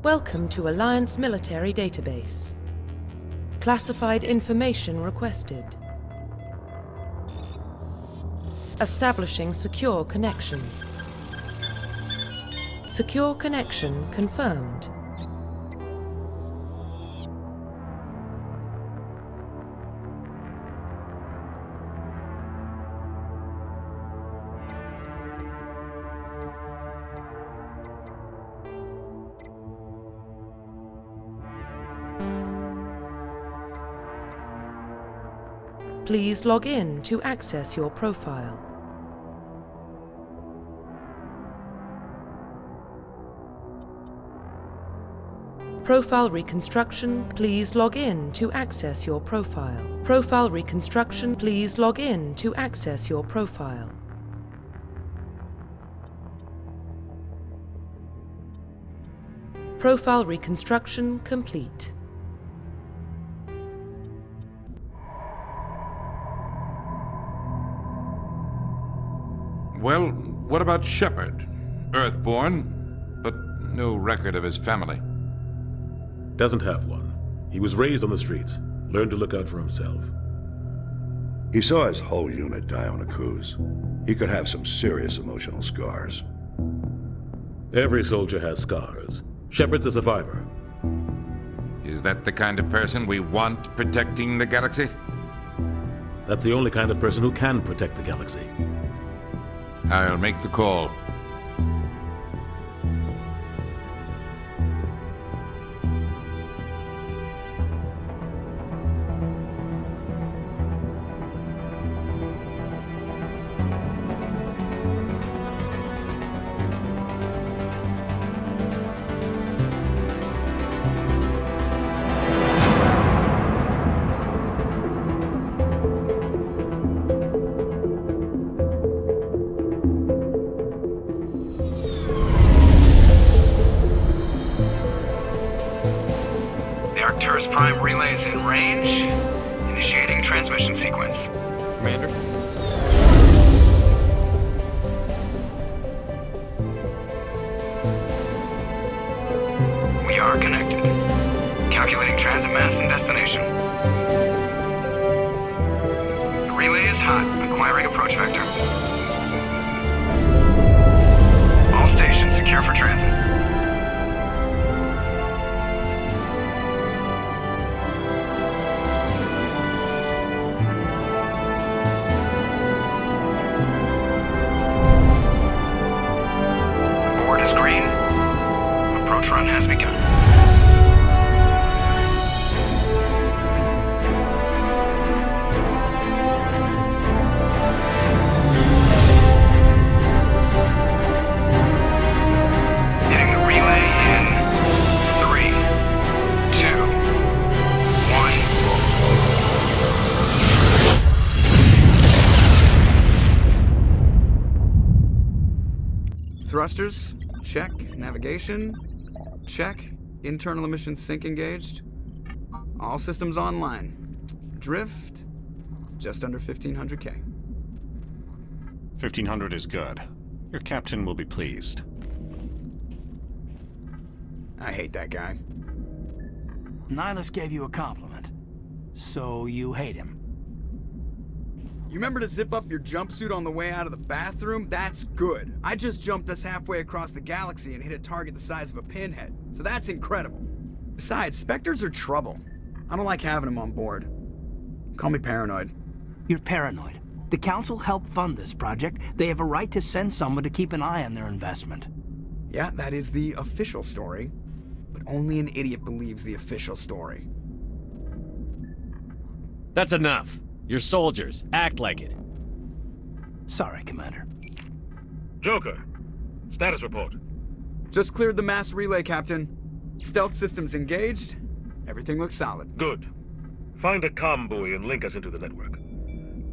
Welcome to Alliance Military Database. Classified information requested. Establishing secure connection. Secure connection confirmed. Please log in to access your profile. Profile reconstruction, please log in to access your profile. Profile reconstruction, please log in to access your profile. Profile reconstruction complete. Well, what about Shepard? Earthborn, but no record of his family. Doesn't have one. He was raised on the streets, learned to look out for himself. He saw his whole unit die on a cruise. He could have some serious emotional scars. Every soldier has scars. Shepard's a survivor. Is that the kind of person we want protecting the galaxy? That's the only kind of person who can protect the galaxy. I'll make the call. Arcturus Prime relay is in range. Initiating transmission sequence. Commander? We are connected. Calculating transit mass and destination. The relay is hot. Acquiring approach vector. All stations secure for transit. Green. Approach run has begun. Hitting the relay in 3, 2, 1. Thrusters. Check. Navigation. Check. Internal emission sync engaged. All systems online. Drift. Just under 1500K. 1500 is good. Your captain will be pleased. I hate that guy. Nihilus gave you a compliment. So you hate him. You remember to zip up your jumpsuit on the way out of the bathroom? That's good. I just jumped us halfway across the galaxy and hit a target the size of a pinhead, so that's incredible. Besides, Spectres are trouble. I don't like having them on board. Call me paranoid. You're paranoid. The Council helped fund this project. They have a right to send someone to keep an eye on their investment. Yeah, that is the official story. But only an idiot believes the official story. That's enough. You're soldiers. Act like it. Sorry, Commander. Joker, status report. Just cleared the mass relay, Captain. Stealth systems engaged. Everything looks solid. Good. Find a comm buoy and link us into the network.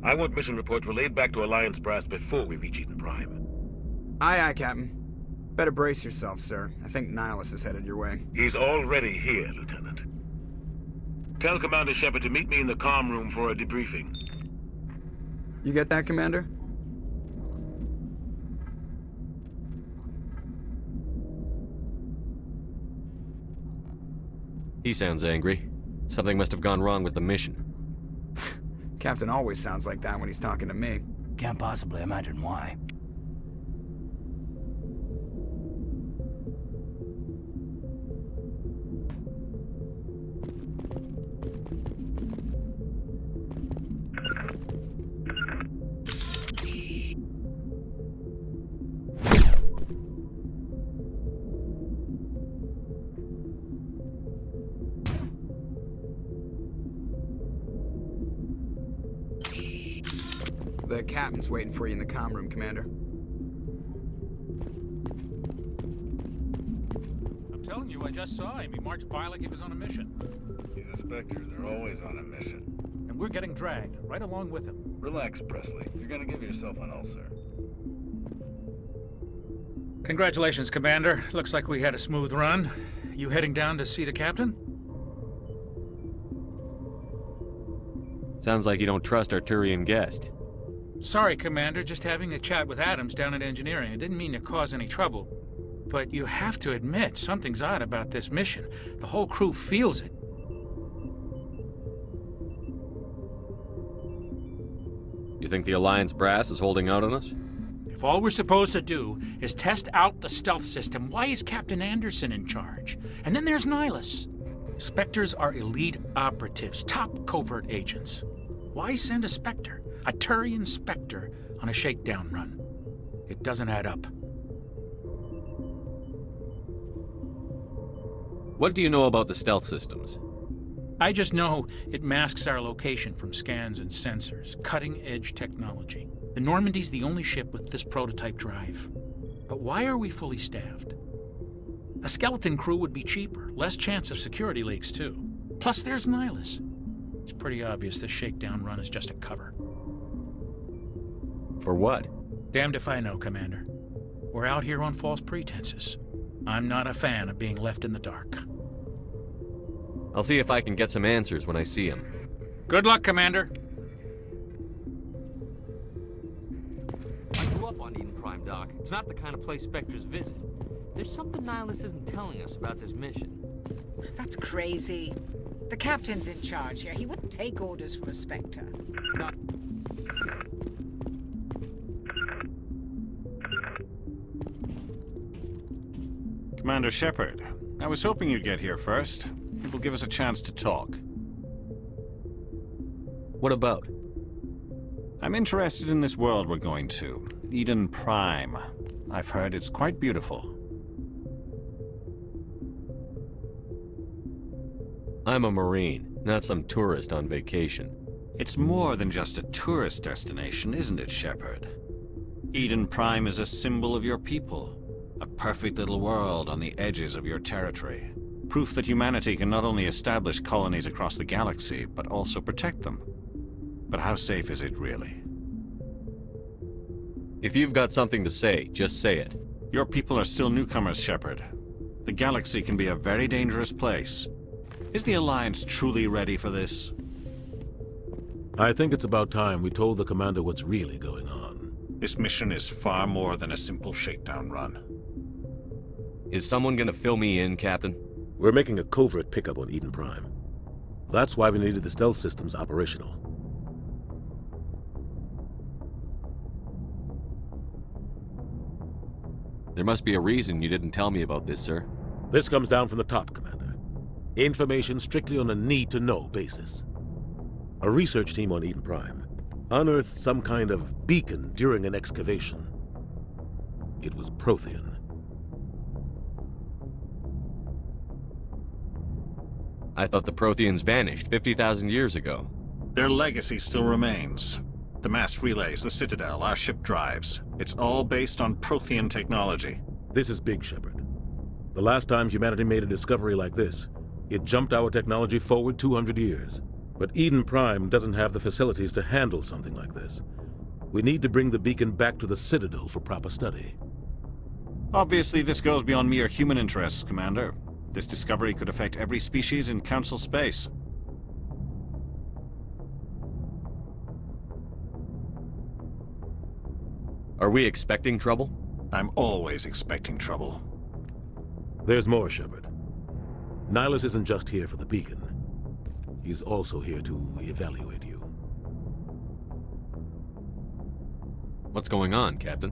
I want mission reports relayed back to Alliance Brass before we reach Eden Prime. Aye, aye, Captain. Better brace yourself, sir. I think Nihilus is headed your way. He's already here, Lieutenant. Tell Commander Shepard to meet me in the comm room for a debriefing. You get that, Commander? He sounds angry. Something must have gone wrong with the mission. Captain always sounds like that when he's talking to me. Can't possibly imagine why. The captain's waiting for you in the comm room, Commander. I'm telling you, I just saw him. He marched by like he was on a mission. He's a Spectre. They're always on a mission. And we're getting dragged, right along with him. Relax, Presley. You're gonna give yourself an ulcer. Congratulations, Commander. Looks like we had a smooth run. You heading down to see the captain? Sounds like you don't trust our Turian guest. Sorry, Commander. Just having a chat with Adams down at Engineering. I didn't mean to cause any trouble. But you have to admit, something's odd about this mission. The whole crew feels it. You think the Alliance brass is holding out on us? If all we're supposed to do is test out the stealth system, why is Captain Anderson in charge? And then there's Nihilus. Spectres are elite operatives, top covert agents. Why send a Spectre, a Turian Spectre, on a shakedown run? It doesn't add up. What do you know about the stealth systems? I just know it masks our location from scans and sensors. Cutting-edge technology. The Normandy's the only ship with this prototype drive. But why are we fully staffed? A skeleton crew would be cheaper, less chance of security leaks, too. Plus, there's Nihilus. It's pretty obvious this shakedown run is just a cover. For what? Damned if I know, Commander. We're out here on false pretenses. I'm not a fan of being left in the dark. I'll see if I can get some answers when I see him. Good luck, Commander. I grew up on Eden Prime, Doc. It's not the kind of place Spectres visit. There's something Nihilus isn't telling us about this mission. That's crazy. The captain's in charge here. He wouldn't take orders from a Spectre. Commander Shepard, I was hoping you'd get here first. It will give us a chance to talk. What about? I'm interested in this world we're going to, Eden Prime. I've heard it's quite beautiful. I'm a Marine, not some tourist on vacation. It's more than just a tourist destination, isn't it, Shepard? Eden Prime is a symbol of your people. A perfect little world on the edges of your territory. Proof that humanity can not only establish colonies across the galaxy, but also protect them. But how safe is it really? If you've got something to say, just say it. Your people are still newcomers, Shepard. The galaxy can be a very dangerous place. Is the Alliance truly ready for this? I think it's about time we told the Commander what's really going on. This mission is far more than a simple shakedown run. Is someone gonna fill me in, Captain? We're making a covert pickup on Eden Prime. That's why we needed the stealth systems operational. There must be a reason you didn't tell me about this, sir. This comes down from the top, Commander. Information strictly on a need-to-know basis. A research team on Eden Prime unearthed some kind of beacon during an excavation. It was Prothean. I thought the Protheans vanished 50,000 years ago. Their legacy still remains. The mass relays, the Citadel, our ship drives. It's all based on Prothean technology. This is big, Shepard. The last time humanity made a discovery like this, it jumped our technology forward 200 years. But Eden Prime doesn't have the facilities to handle something like this. We need to bring the beacon back to the Citadel for proper study. Obviously, this goes beyond mere human interests, Commander. This discovery could affect every species in Council space. Are we expecting trouble? I'm always expecting trouble. There's more, Shepard. Nihilus isn't just here for the beacon. He's also here to evaluate you. What's going on, Captain?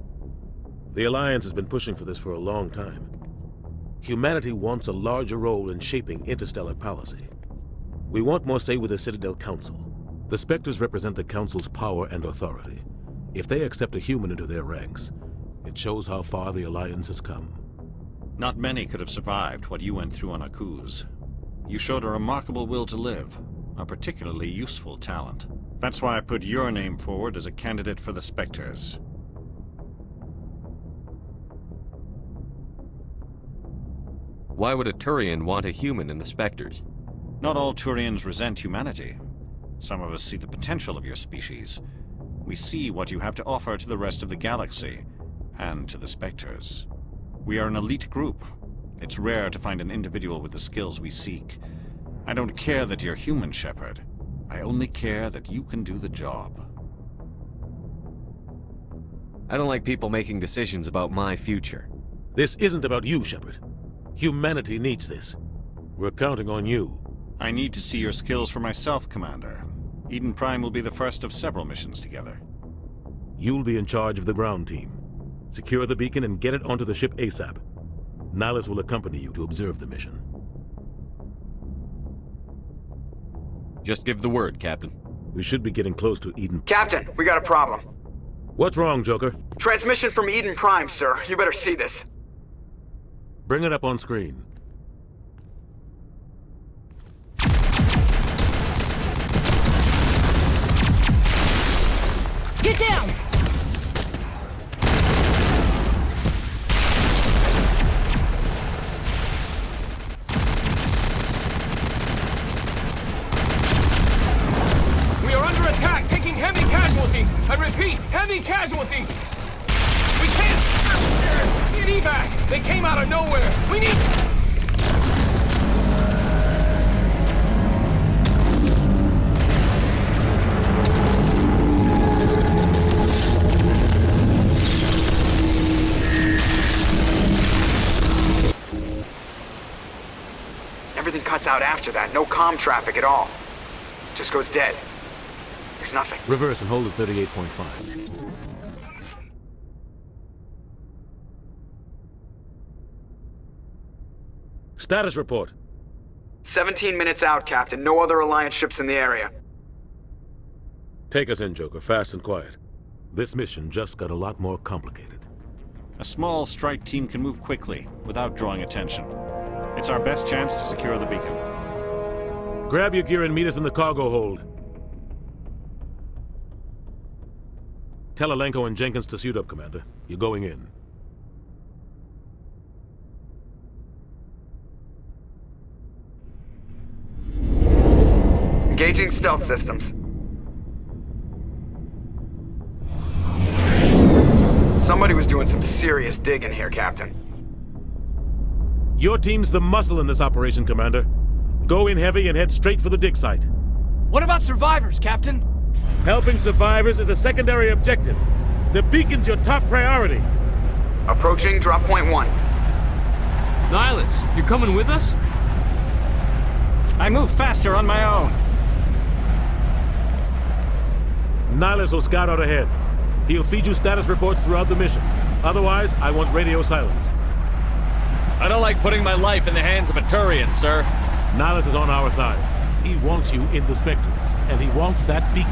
The Alliance has been pushing for this for a long time. Humanity wants a larger role in shaping interstellar policy. We want more say with the Citadel Council. The Spectres represent the Council's power and authority. If they accept a human into their ranks, it shows how far the Alliance has come. Not many could have survived what you went through on Akuz. You showed a remarkable will to live, a particularly useful talent. That's why I put your name forward as a candidate for the Spectres. Why would a Turian want a human in the Spectres? Not all Turians resent humanity. Some of us see the potential of your species. We see what you have to offer to the rest of the galaxy, and to the Spectres. We are an elite group. It's rare to find an individual with the skills we seek. I don't care that you're human, Shepard. I only care that you can do the job. I don't like people making decisions about my future. This isn't about you, Shepard. Humanity needs this. We're counting on you. I need to see your skills for myself, Commander. Eden Prime will be the first of several missions together. You'll be in charge of the ground team. Secure the beacon and get it onto the ship ASAP. Nihilus will accompany you to observe the mission. Just give the word, Captain. We should be getting close to Eden. Captain, we got a problem. What's wrong, Joker? Transmission from Eden Prime, sir. You better see this. Bring it up on screen. Get down! We are under attack, taking heavy casualties. I repeat, heavy casualties. We can't get evac. They came out of nowhere. We need... Everything cuts out after that. No comm traffic at all. Just goes dead. There's nothing. Reverse and hold at 38.5. Status report. 17 minutes out, Captain. No other Alliance ships in the area. Take us in, Joker, fast and quiet. This mission just got a lot more complicated. A small strike team can move quickly, without drawing attention. It's our best chance to secure the beacon. Grab your gear and meet us in the cargo hold. Tell Alenko and Jenkins to suit up, Commander. You're going in. Engaging stealth systems. Somebody was doing some serious digging here, Captain. Your team's the muscle in this operation, Commander. Go in heavy and head straight for the dig site. What about survivors, Captain? Helping survivors is a secondary objective. The beacon's your top priority. Approaching drop point 1. Nihilus, you're coming with us? I move faster on my own. Nihilus will scout out ahead. He'll feed you status reports throughout the mission. Otherwise, I want radio silence. I don't like putting my life in the hands of a Turian, sir. Nihilus is on our side. He wants you in the Spectres, and he wants that beacon.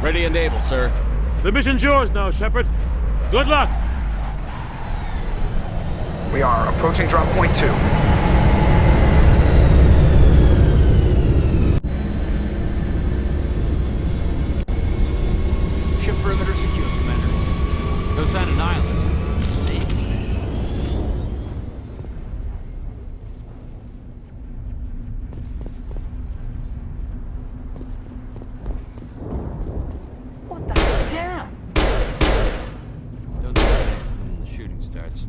Ready and able, sir. The mission's yours now, Shepard. Good luck! We are approaching drop point 2. Ship perimeter secure, Commander. No sign of Nihilus. What the damn? Don't say anything when the shooting starts.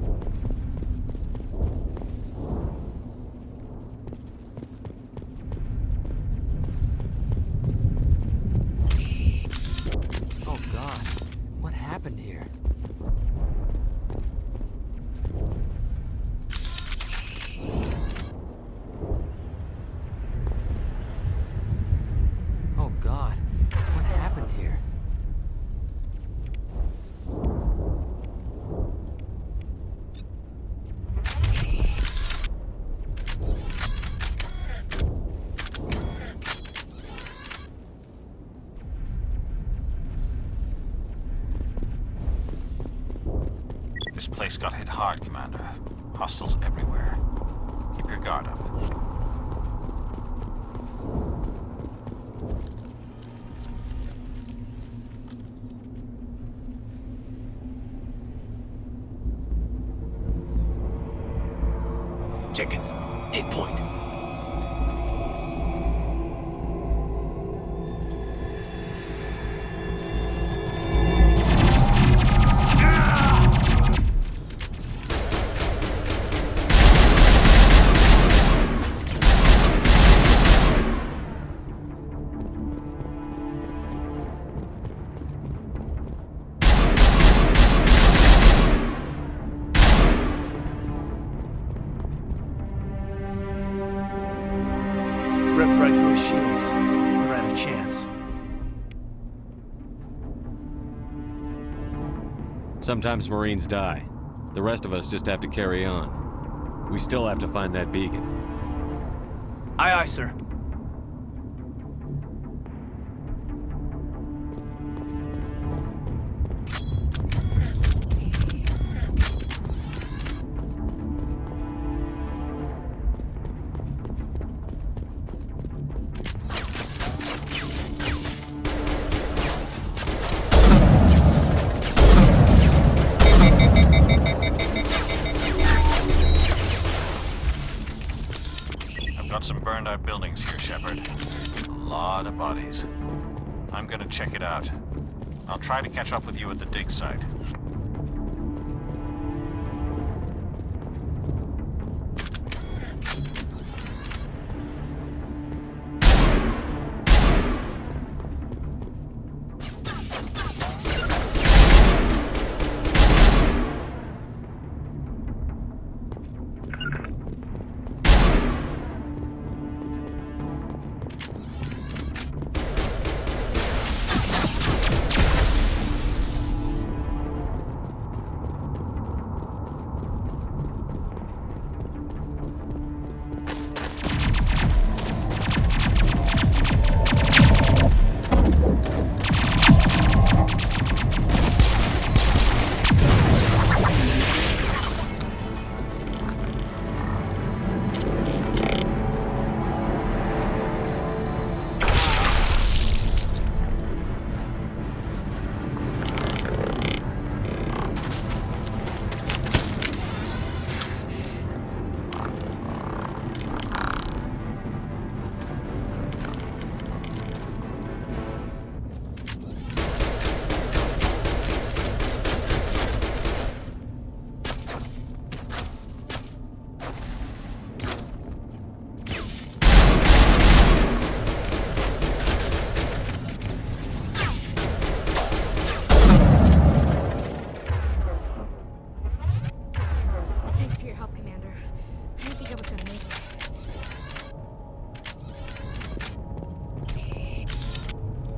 Oh God, what happened here? This place got hit hard, Commander. Hostiles everywhere. Keep your guard up. Jenkins, take point. Ripped right through his shields. We're out of chance. Sometimes Marines die. The rest of us just have to carry on. We still have to find that beacon. Aye, aye, sir. I've got some burned out buildings here, Shepard. A lot of bodies. I'm gonna check it out. I'll try to catch up with you at the dig site.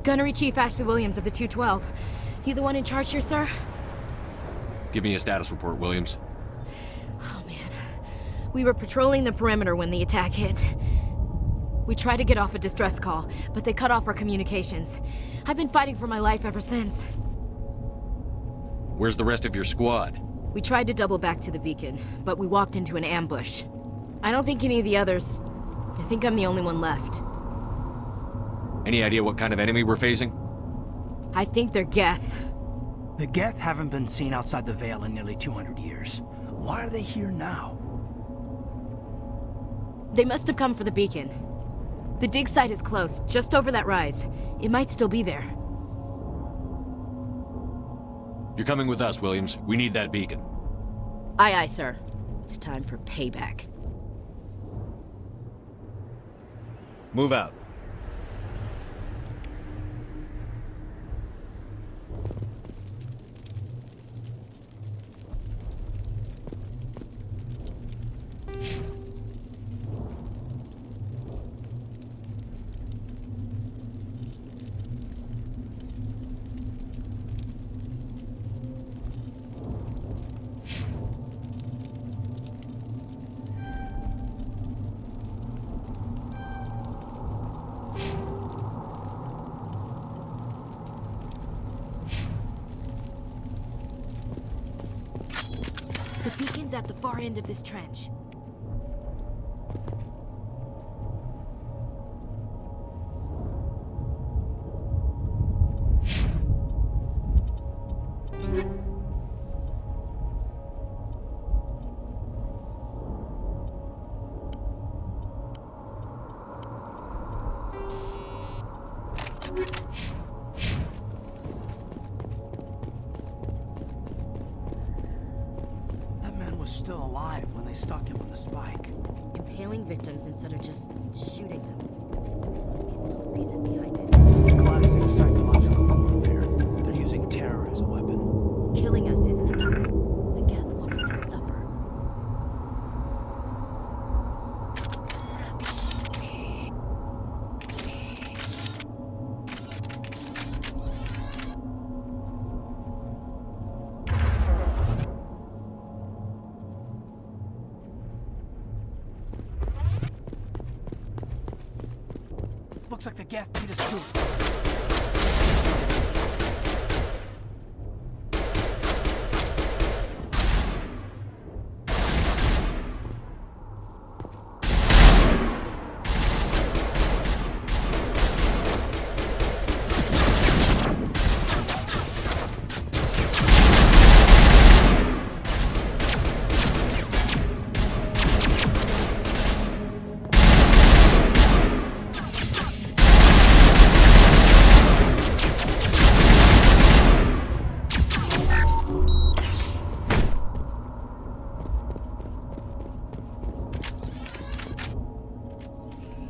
Gunnery Chief Ashley Williams of the 212. You the one in charge here, sir? Give me a status report, Williams. Oh, man. We were patrolling the perimeter when the attack hit. We tried to get off a distress call, but they cut off our communications. I've been fighting for my life ever since. Where's the rest of your squad? We tried to double back to the beacon, but we walked into an ambush. I don't think any of the others... I think I'm the only one left. Any idea what kind of enemy we're facing? I think they're Geth. The Geth haven't been seen outside the Veil in nearly 200 years. Why are they here now? They must have come for the beacon. The dig site is close, just over that rise. It might still be there. You're coming with us, Williams. We need that beacon. Aye, aye, sir. It's time for payback. Move out. beacon's at the far end of this trench. That man was still alive when they stuck him on the spike. Impaling victims instead of just shooting them. Must be some reason behind it. Classic psychological warfare. They're using terror as a weapon. Killing us isn't enough. The Geth want us to suffer. Looks like the Geth beat us too.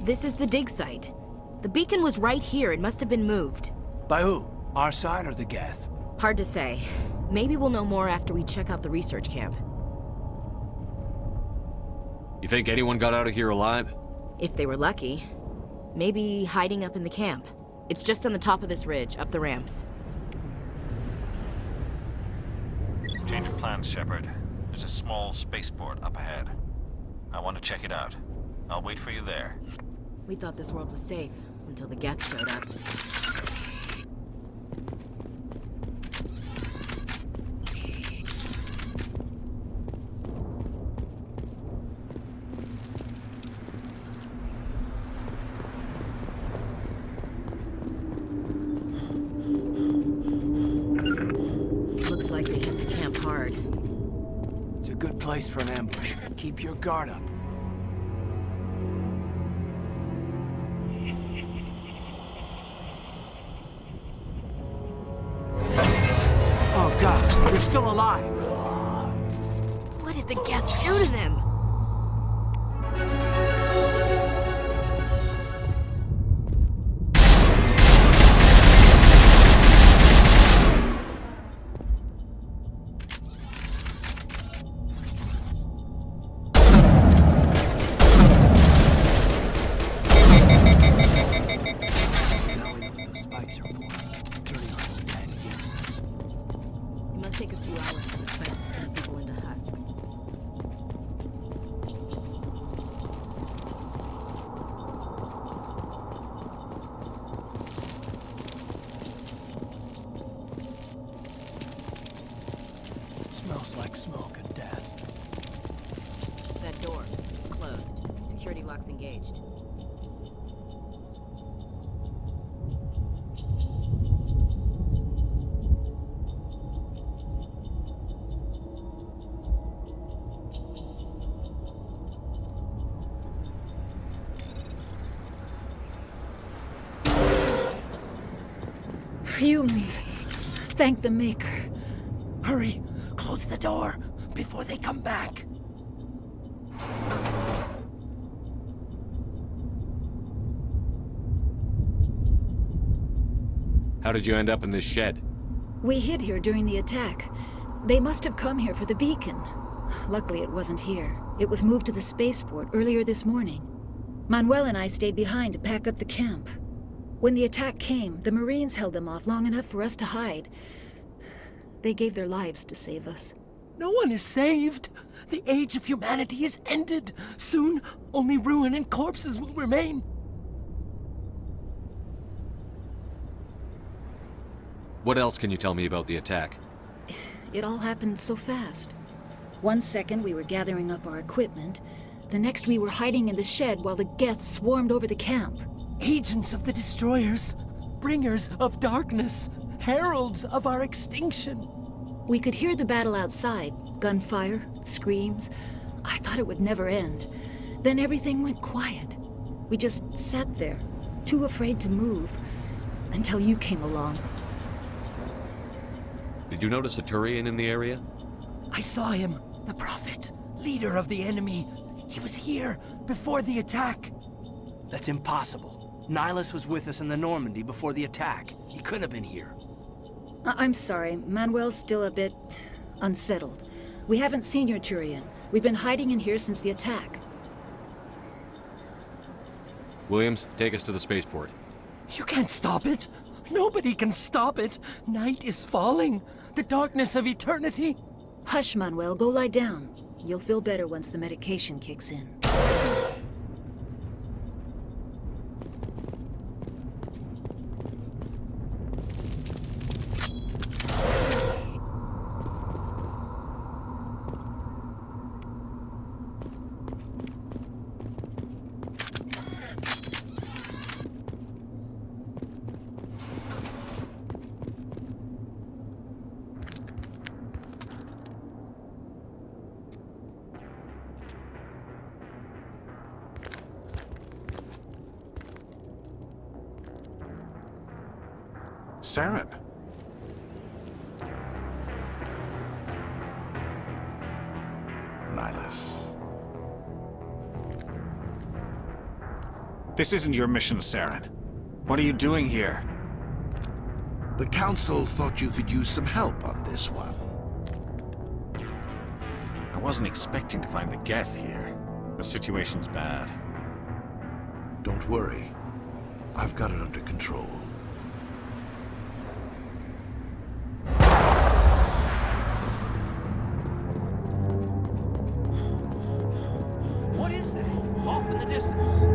This is the dig site. The beacon was right here. It must have been moved. By who? Our side or the Geth? Hard to say. Maybe we'll know more after we check out the research camp. You think anyone got out of here alive? If they were lucky. Maybe hiding up in the camp. It's just on the top of this ridge, up the ramps. Change of plans, Shepard. There's a small spaceport up ahead. I want to check it out. I'll wait for you there. We thought this world was safe, until the Geth showed up. Looks like they hit the camp hard. It's a good place for an ambush. Keep your guard up. Oh God, they're still alive. What did the Geth do to them? Now we know what those spikes are for. Turning on the attack against us. It must take a few hours for the spikes to turn people into husks. Smells like smoke and death. That door, it's closed. Security lock's engaged. Humans. Thank the Maker. Hurry! Close the door before they come back. How did you end up in this shed? We hid here during the attack. They must have come here for the beacon. Luckily, it wasn't here. It was moved to the spaceport earlier this morning. Manuel and I stayed behind to pack up the camp. When the attack came, the Marines held them off long enough for us to hide. They gave their lives to save us. No one is saved. The age of humanity is ended. Soon, only ruin and corpses will remain. What else can you tell me about the attack? It all happened so fast. One second we were gathering up our equipment, the next we were hiding in the shed while the Geth swarmed over the camp. Agents of the Destroyers, bringers of darkness, heralds of our extinction. We could hear the battle outside, gunfire, screams. I thought it would never end. Then everything went quiet. We just sat there, too afraid to move, until you came along. Did you notice a Turian in the area? I saw him, the Prophet, leader of the enemy. He was here before the attack. That's impossible. Nihilus was with us in the Normandy before the attack. He couldn't have been here. I'm sorry, Manuel's still a bit unsettled. We haven't seen your Turian. We've been hiding in here since the attack. Williams, take us to the spaceport. You can't stop it. Nobody can stop it. Night is falling. The darkness of eternity. Hush, Manuel. Go lie down. You'll feel better once the medication kicks in. Saren. Nihilus. This isn't your mission, Saren. What are you doing here? The Council thought you could use some help on this one. I wasn't expecting to find the Geth here. The situation's bad. Don't worry. I've got it under control. What is that? Off in the distance.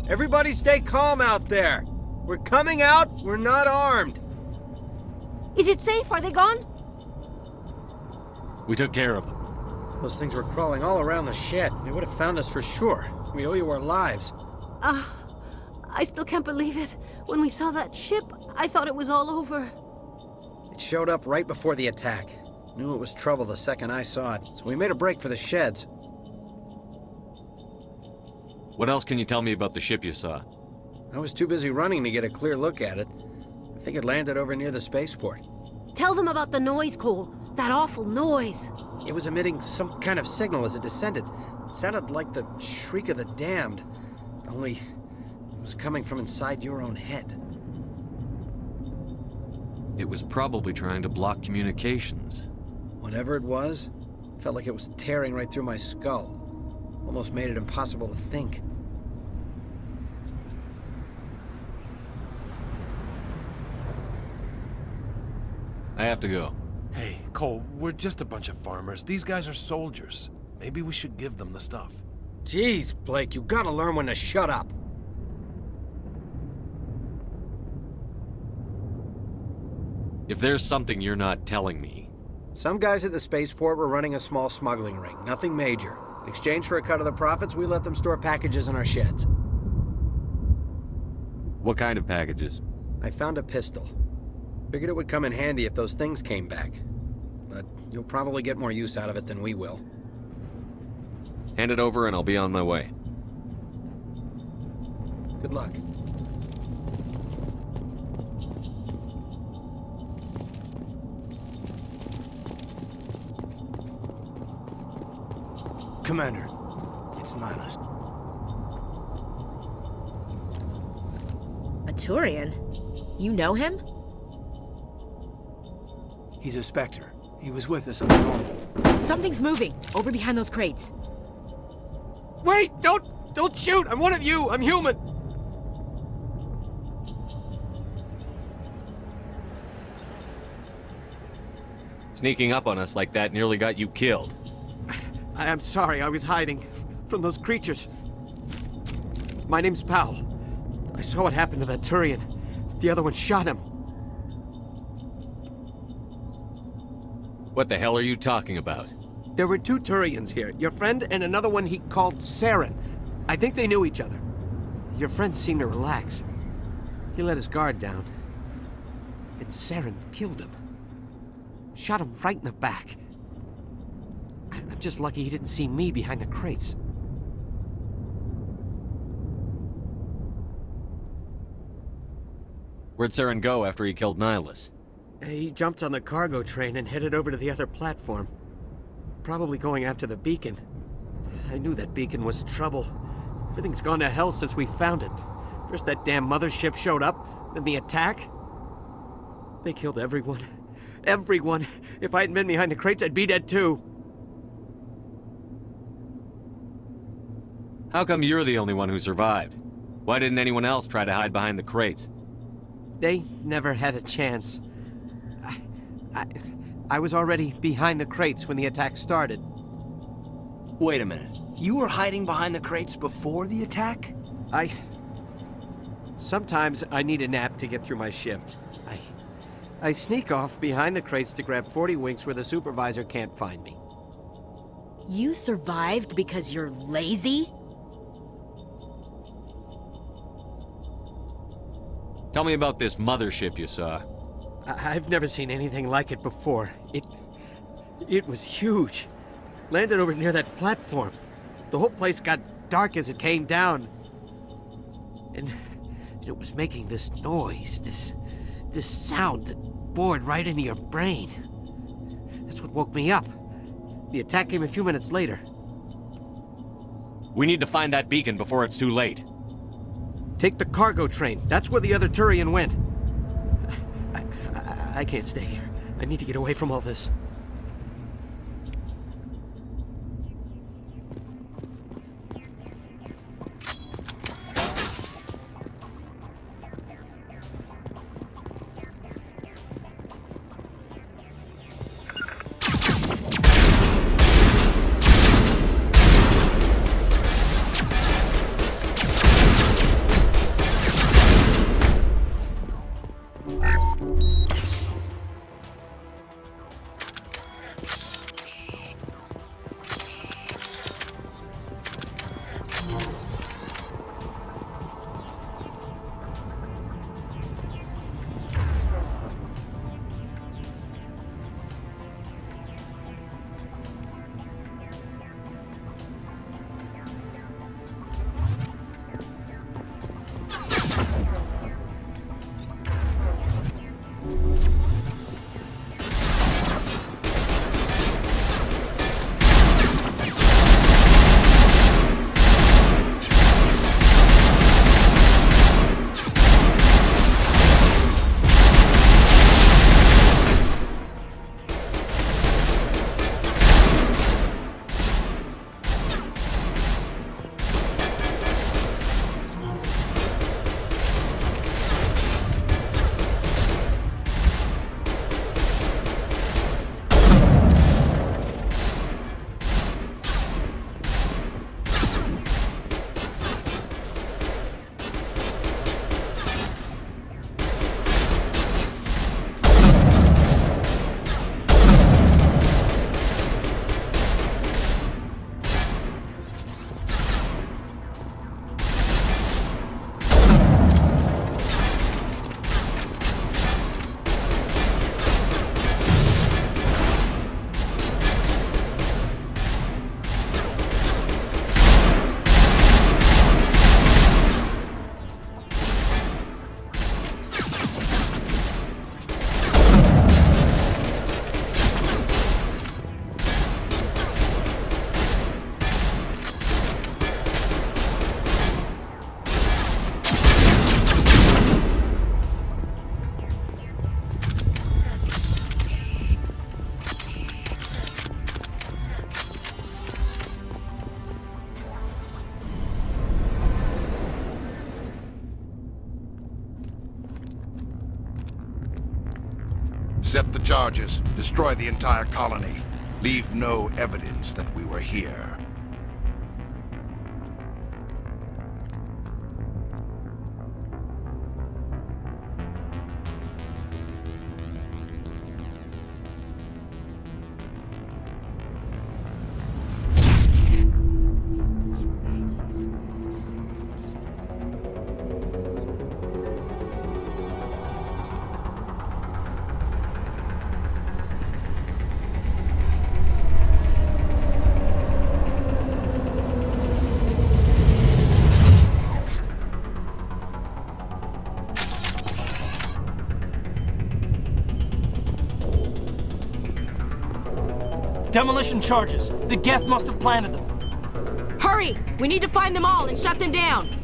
Everybody stay calm out there. We're coming out, we're not armed. Is it safe? Are they gone? We took care of them. Those things were crawling all around the shed. They would have found us for sure. We owe you our lives. I still can't believe it. When we saw that ship, I thought it was all over. It showed up right before the attack. Knew it was trouble the second I saw it, so we made a break for the sheds. What else can you tell me about the ship you saw? I was too busy running to get a clear look at it. I think it landed over near the spaceport. Tell them about the noise, Cole. That awful noise. It was emitting some kind of signal as it descended. It sounded like the shriek of the damned. Only it was coming from inside your own head. It was probably trying to block communications. Whatever it was, felt like it was tearing right through my skull. Almost made it impossible to think. I have to go. Hey, Cole, we're just a bunch of farmers. These guys are soldiers. Maybe we should give them the stuff. Jeez, Blake, you gotta learn when to shut up. If there's something you're not telling me... Some guys at the spaceport were running a small smuggling ring, nothing major. In exchange for a cut of the profits, we let them store packages in our sheds. What kind of packages? I found a pistol. Figured it would come in handy if those things came back. But you'll probably get more use out of it than we will. Hand it over and I'll be on my way. Good luck. Commander, it's Nihilist. A Turian? You know him? He's a Spectre. He was with us on the normal. Something's moving, over behind those crates. Wait! Don't shoot! I'm one of you! I'm human! Sneaking up on us like that nearly got you killed. I'm sorry, I was hiding from those creatures. My name's Powell. I saw what happened to that Turian. The other one shot him. What the hell are you talking about? There were 2 Turians here. Your friend and another one he called Saren. I think they knew each other. Your friend seemed to relax. He let his guard down. And Saren killed him. Shot him right in the back. I'm just lucky he didn't see me behind the crates. Where'd Saren go after he killed Nihilus? He jumped on the cargo train and headed over to the other platform. Probably going after the beacon. I knew that beacon was trouble. Everything's gone to hell since we found it. First that damn mothership showed up, then the attack. They killed everyone. Everyone. If I hadn't been behind the crates, I'd be dead too. How come you're the only one who survived? Why didn't anyone else try to hide behind the crates? They never had a chance. I was already behind the crates when the attack started. Wait a minute. You were hiding behind the crates before the attack? Sometimes I need a nap to get through my shift. I sneak off behind the crates to grab 40 winks where the supervisor can't find me. You survived because you're lazy? Tell me about this mothership you saw. I've never seen anything like it before. It was huge. Landed over near that platform. The whole place got dark as it came down. And it was making this noise, this sound that bored right into your brain. That's what woke me up. The attack came a few minutes later. We need to find that beacon before it's too late. Take the cargo train. That's where the other Turian went. I can't stay here. I need to get away from all this. Set the charges. Destroy the entire colony. Leave no evidence that we were here. Demolition charges. The Geth must have planted them. Hurry! We need to find them all and shut them down!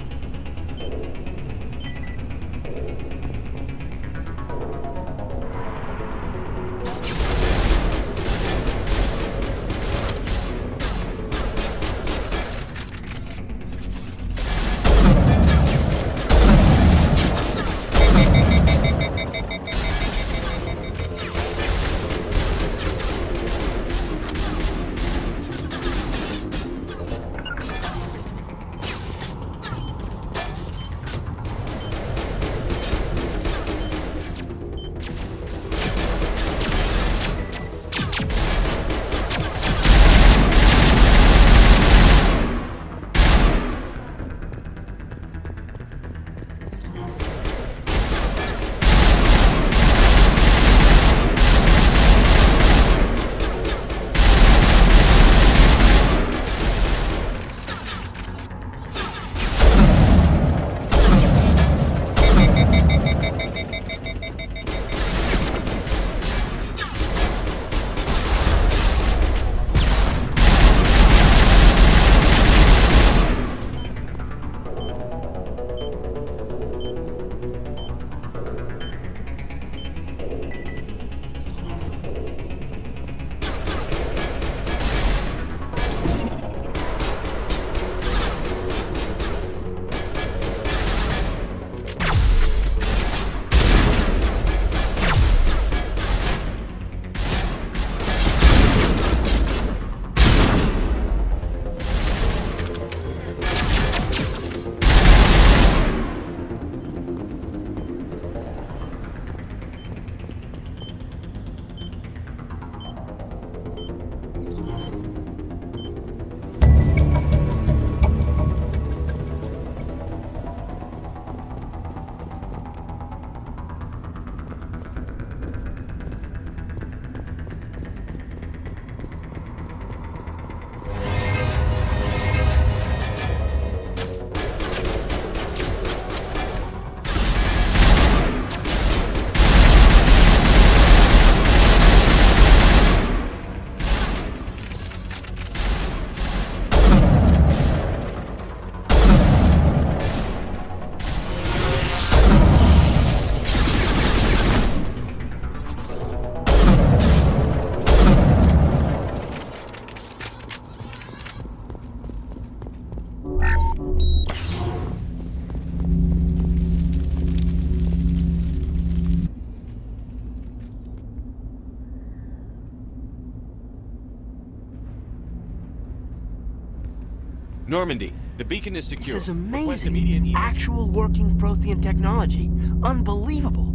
Normandy, the beacon is secure. This is Request amazing. immediate Actual working Prothean technology. Unbelievable.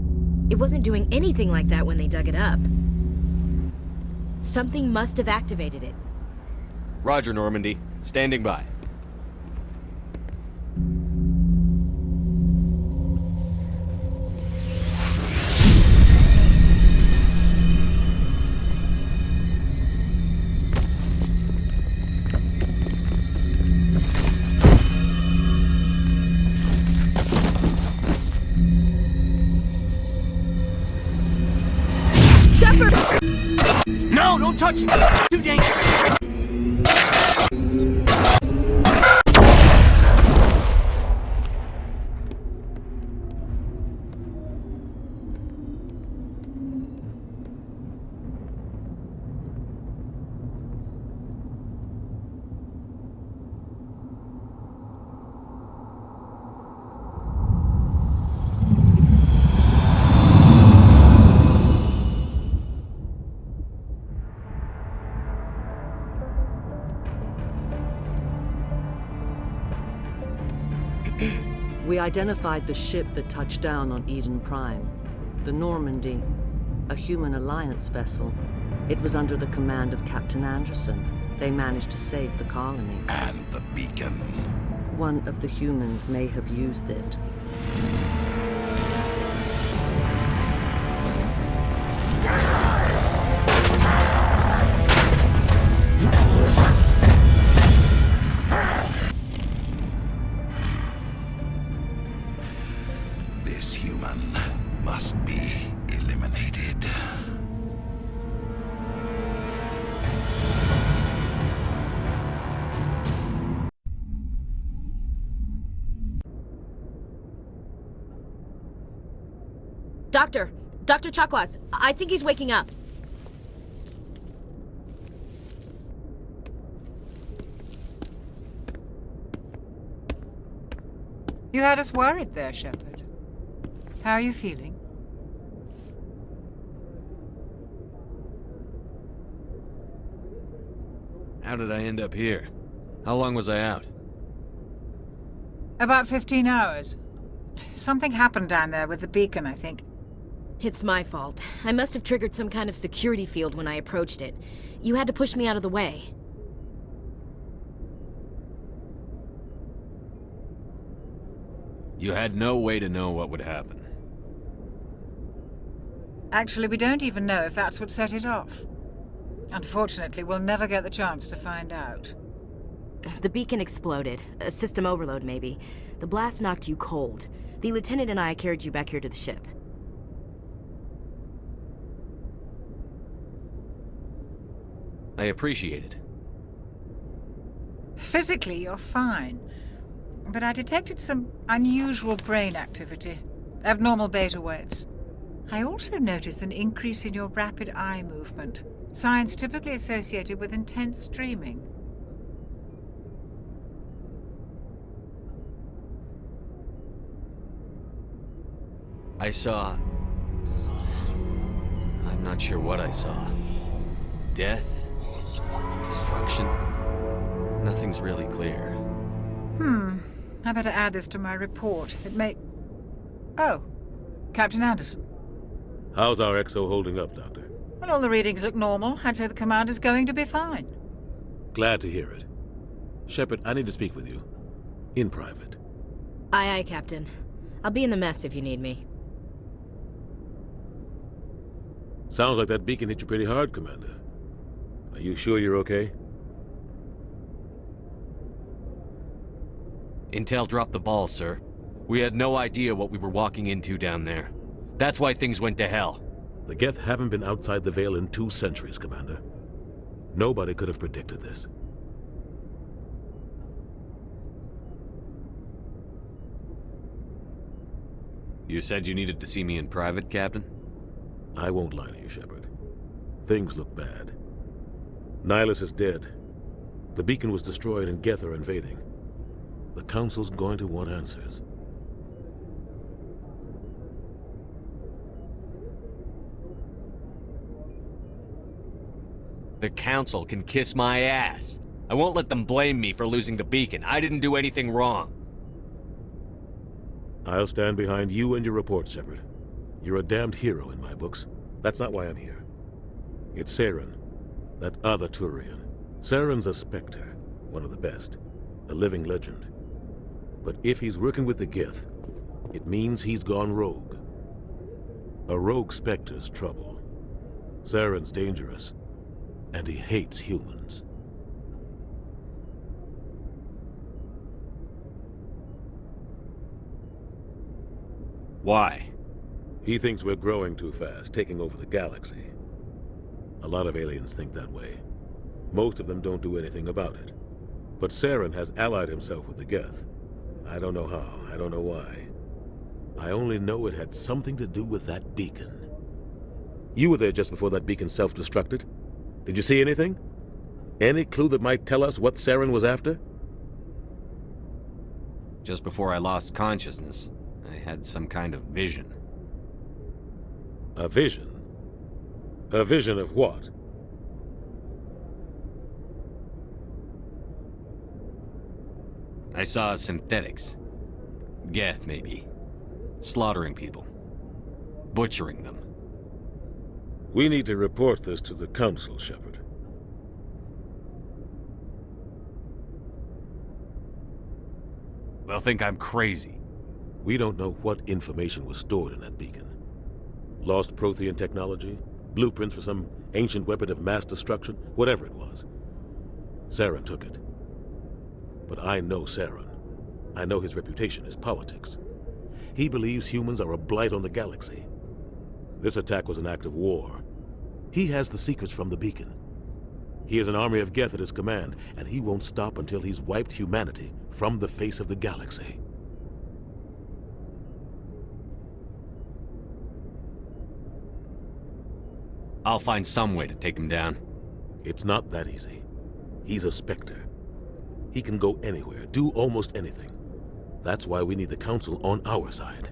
It wasn't doing anything like that when they dug it up. Something must have activated it. Roger, Normandy. Standing by. No, don't touch it! Too dangerous! We identified the ship that touched down on Eden Prime. The Normandy, a human alliance vessel. It was under the command of Captain Anderson. They managed to save the colony. And the beacon. One of the humans may have used it. This human must be eliminated. Dr. Chakwas, I think he's waking up. You had us worried there, Shepard. How are you feeling? How did I end up here? How long was I out? About 15 hours. Something happened down there with the beacon, I think. It's my fault. I must have triggered some kind of security field when I approached it. You had to push me out of the way. You had no way to know what would happen. Actually, we don't even know if that's what set it off. Unfortunately, we'll never get the chance to find out. The beacon exploded. A system overload, maybe. The blast knocked you cold. The lieutenant and I carried you back here to the ship. I appreciate it. Physically, you're fine. But I detected some unusual brain activity. Abnormal beta waves. I also noticed an increase in your rapid eye movement. Signs typically associated with intense dreaming. I saw... I'm not sure what I saw. Death? Destruction? Nothing's really clear. I better add this to my report. It may... Oh, Captain Anderson. How's our XO holding up, Doctor? Well, all the readings look normal. I'd say the commander's going to be fine. Glad to hear it. Shepard, I need to speak with you. In private. Aye, aye, Captain. I'll be in the mess if you need me. Sounds like that beacon hit you pretty hard, Commander. Are you sure you're okay? Intel dropped the ball, sir. We had no idea what we were walking into down there. That's why things went to hell. The Geth haven't been outside the Veil in 2 centuries, Commander. Nobody could have predicted this. You said you needed to see me in private, Captain? I won't lie to you, Shepard. Things look bad. Nihilus is dead. The beacon was destroyed and Geth are invading. The Council's going to want answers. The Council can kiss my ass. I won't let them blame me for losing the beacon. I didn't do anything wrong. I'll stand behind you and your report, Shepard. You're a damned hero in my books. That's not why I'm here. It's Saren, that other Turian. Saren's a Spectre, one of the best, a living legend. But if he's working with the Geth, it means he's gone rogue. A rogue Spectre's trouble. Saren's dangerous, and he hates humans. Why? He thinks we're growing too fast, taking over the galaxy. A lot of aliens think that way. Most of them don't do anything about it. But Saren has allied himself with the Geth. I don't know how, I don't know why. I only know it had something to do with that beacon. You were there just before that beacon self-destructed. Did you see anything? Any clue that might tell us what Saren was after? Just before I lost consciousness, I had some kind of vision. A vision? A vision of what? I saw synthetics. Geth, maybe. Slaughtering people. Butchering them. We need to report this to the Council, Shepard. They'll think I'm crazy. We don't know what information was stored in that beacon. Lost Prothean technology? Blueprints for some ancient weapon of mass destruction? Whatever it was. Saren took it. But I know Saren. I know his reputation is politics. He believes humans are a blight on the galaxy. This attack was an act of war. He has the secrets from the beacon. He has an army of Geth at his command, and he won't stop until he's wiped humanity from the face of the galaxy. I'll find some way to take him down. It's not that easy. He's a Spectre. He can go anywhere, do almost anything. That's why we need the Council on our side.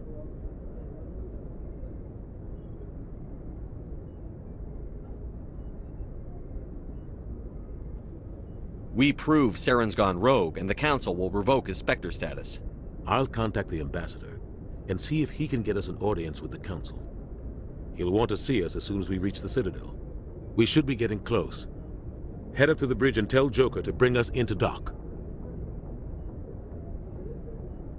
We prove Saren's gone rogue, and the Council will revoke his Spectre status. I'll contact the Ambassador and see if he can get us an audience with the Council. He'll want to see us as soon as we reach the Citadel. We should be getting close. Head up to the bridge and tell Joker to bring us into dock.